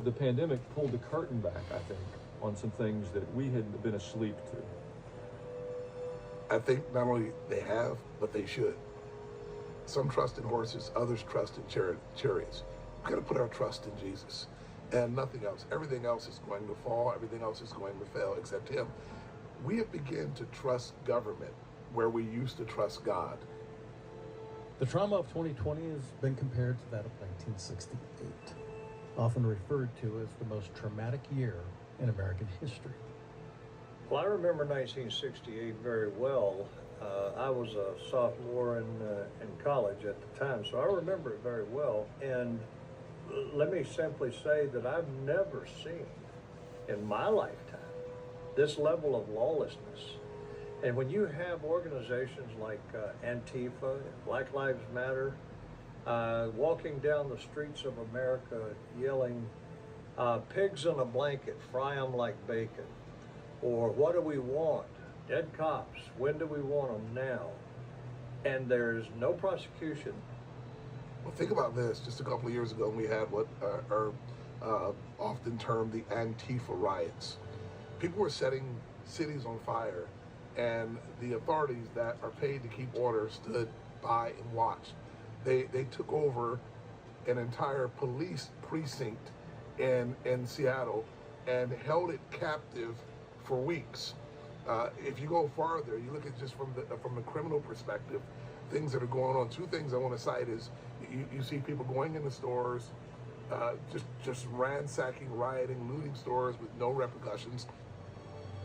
The pandemic pulled the curtain back, I think, on some things that we had been asleep to. I think not only they have, but they should. Some trust in horses, others trust in chariots. We've got to put our trust in Jesus and nothing else. Everything else is going to fall. Everything else is going to fail except him. We have begun to trust government where we used to trust God. The trauma of 2020 has been compared to that of 1968, often referred to as the most traumatic year in American history. Well, I remember 1968 very well. I was a sophomore in college at the time, so I remember it very well. And let me simply say that I've never seen in my lifetime this level of lawlessness. And when you have organizations like Antifa, Black Lives Matter, walking down the streets of America yelling, pigs in a blanket, fry them like bacon. Or what do we want? Dead cops. When do we want them? Now. And there's no prosecution. Well, think about this. Just a couple of years ago, we had what are often termed the Antifa riots. People were setting cities on fire, and the authorities that are paid to keep order stood by and watched. They took over an entire police precinct in Seattle and held it captive for weeks. If you go farther, you look at just from the criminal perspective, things that are going on. Two things I want to cite is you see people going into stores, just ransacking, rioting, looting stores with no repercussions.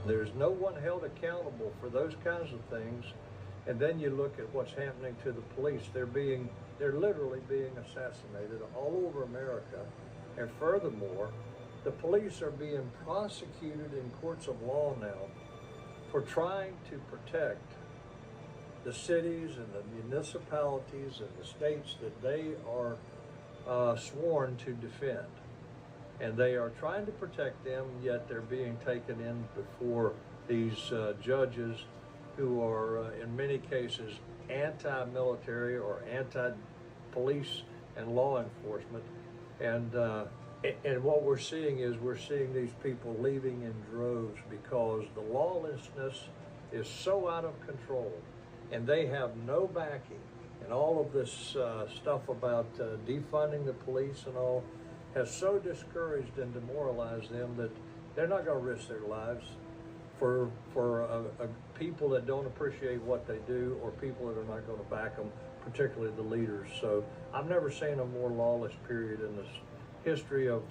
There's no one held accountable for those kinds of things. And then you look at what's happening to the police. They're literally being assassinated all over America. And furthermore, the police are being prosecuted in courts of law now for trying to protect the cities and the municipalities and the states that they are sworn to defend. And they are trying to protect them, yet they're being taken in before these judges who are in many cases anti-military or anti-police and law enforcement. And what we're seeing is these people leaving in droves because the lawlessness is so out of control and they have no backing. And all of this stuff about defunding the police and all has so discouraged and demoralized them that they're not going to risk their lives for people that don't appreciate what they do or people that are not going to back them, particularly the leaders. So I've never seen a more lawless period in this history of